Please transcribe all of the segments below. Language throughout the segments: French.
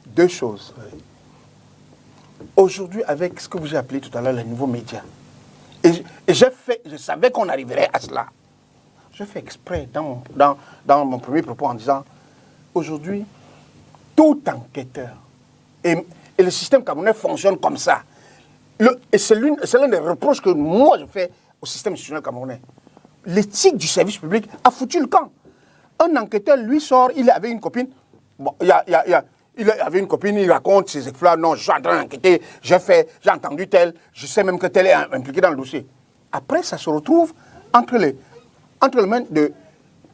Deux choses. Aujourd'hui, avec ce que vous avez appelé tout à l'heure les nouveaux médias, et je savais qu'on arriverait à cela. Je fais exprès dans mon premier propos en disant, aujourd'hui, tout enquêteur, et le système camerounais fonctionne comme ça. Et c'est l'un des reproches que moi je fais au système institutionnel camerounais. L'éthique du service public a foutu le camp. Un enquêteur, lui, sort, il avait une copine. Bon, il avait une copine, il raconte ses exploits. Non, je suis en train d'enquêter, j'ai entendu tel, je sais même que tel est impliqué dans le dossier. Après, ça se retrouve entre les mains de...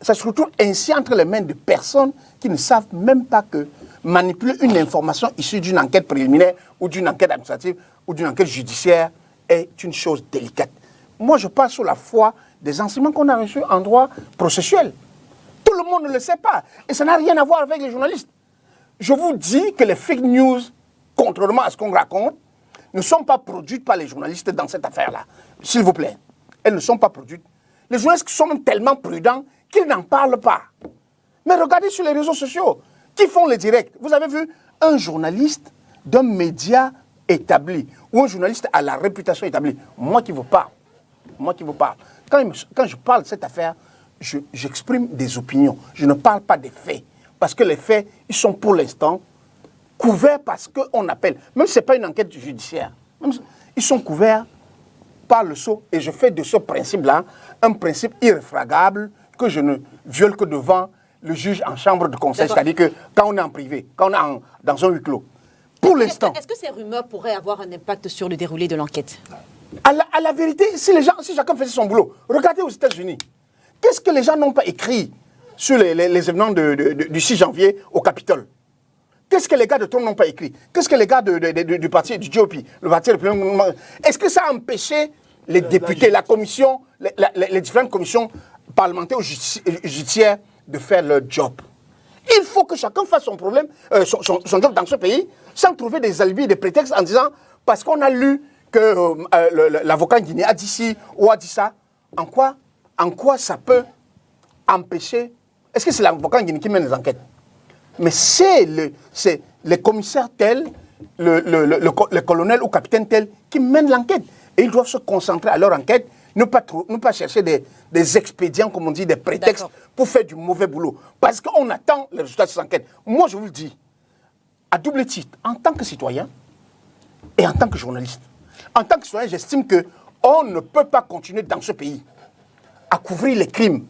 Ça se retrouve ainsi entre les mains de personnes qui ne savent même pas que manipuler une information issue d'une enquête préliminaire ou d'une enquête administrative ou d'une enquête judiciaire est une chose délicate. Moi, je parle sous la foi des enseignements qu'on a reçus en droit processuel. Tout le monde ne le sait pas. Et ça n'a rien à voir avec les journalistes. Je vous dis que les fake news, contrairement à ce qu'on raconte, ne sont pas produites par les journalistes dans cette affaire-là. S'il vous plaît. Elles ne sont pas produites. Les journalistes sont tellement prudents qu'ils n'en parlent pas. Mais regardez sur les réseaux sociaux, qui font les directs. Vous avez vu un journaliste d'un média établi, ou un journaliste à la réputation établie. Moi qui vous parle. Quand je parle de cette affaire, j'exprime des opinions. Je ne parle pas des faits. Parce que les faits, ils sont pour l'instant couverts par ce qu'on appelle, même si ce n'est pas une enquête judiciaire, ils sont couverts par le sceau. Et je fais de ce principe-là un principe irréfragable que je ne viole que devant le juge en chambre de conseil. C'est-à-dire que quand on est en privé, quand on est dans un huis clos. Pour l'instant... Est-ce que ces rumeurs pourraient avoir un impact sur le déroulé de l'enquête? À la vérité, si chacun faisait son boulot, regardez aux États-Unis. Qu'est-ce que les gens n'ont pas écrit sur les événements du 6 janvier au Capitole? Qu'est-ce que les gars de Trump n'ont pas écrit? Qu'est-ce que les gars du parti du GOP, le parti républicain, est-ce que ça a empêché les députés, la commission, les différentes commissions parlementaires ou judiciaires de faire leur job? Il faut que chacun fasse son son job dans ce pays, sans trouver des alibis, des prétextes en disant, parce qu'on a lu que l'avocat guinéen a dit ci ou a dit ça. En quoi ça peut empêcher? Est-ce que c'est l'avocat guinéen qui mène les enquêtes? Mais c'est les commissaires tels, le colonel ou capitaine tel qui mènent l'enquête. Et ils doivent se concentrer à leur enquête, ne pas chercher des expédients, comme on dit, des prétextes pour faire du mauvais boulot. Parce qu'on attend les résultats de ces enquêtes. Moi, je vous le dis, à double titre, en tant que citoyen et en tant que journaliste. En tant que citoyen, j'estime qu'on ne peut pas continuer dans ce pays à couvrir les crimes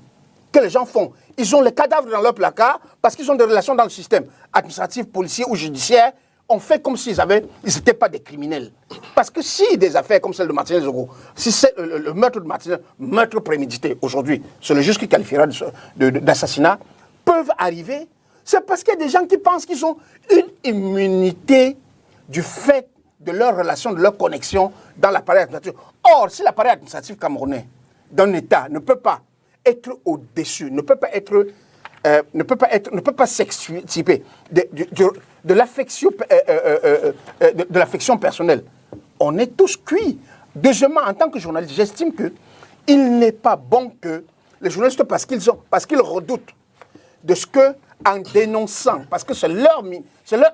que les gens font. Ils ont les cadavres dans leur placard parce qu'ils ont des relations dans le système administratif, policier ou judiciaire. On fait comme s'ils n'étaient pas des criminels. Parce que si des affaires comme celle de Martinez Zogo, si c'est le meurtre de Martinez, meurtre prémédité aujourd'hui, c'est le juge qui qualifiera d'assassinat, peuvent arriver, c'est parce qu'il y a des gens qui pensent qu'ils ont une immunité du fait de leur relation, de leur connexion dans l'appareil administratif. Or, si l'appareil administratif camerounais d'un État ne peut pas être au-dessus, ne peut pas s'extirper de l'affection personnelle, on est tous cuits. Deuxièmement, en tant que journaliste, j'estime qu'il n'est pas bon que les journalistes, parce qu'ils redoutent de ce que, en dénonçant, parce que c'est leur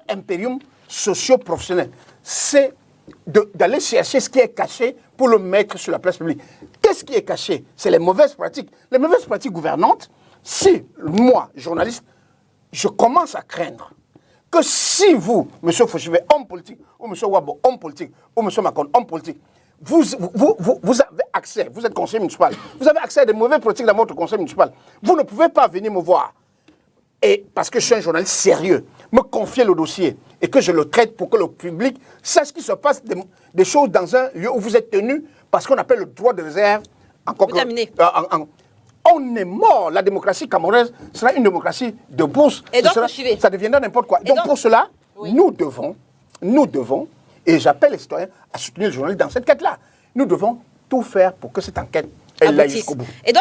impérium socio-professionnel, c'est d'aller chercher ce qui est caché pour le mettre sur la place publique. Qu'est-ce qui est caché? C'est les mauvaises pratiques. Les mauvaises pratiques gouvernantes, si moi, journaliste, je commence à craindre que si vous, M. Fouchivé, homme politique, ou M. Wabo, homme politique, ou M. Macron, homme politique, vous avez accès, vous êtes conseiller municipal, vous avez accès à des mauvaises pratiques dans votre conseil municipal, vous ne pouvez pas venir me voir, et parce que je suis un journaliste sérieux, me confier le dossier et que je le traite pour que le public sache qu'il se passe des choses dans un lieu où vous êtes tenu parce qu'on appelle le droit de réserve. On est mort. La démocratie camerounaise sera une démocratie de bourse. Et donc, ça deviendra n'importe quoi. Donc pour cela, oui, nous devons, et j'appelle les citoyens à soutenir le journaliste dans cette quête-là, nous devons tout faire pour que cette enquête aille jusqu'au bout.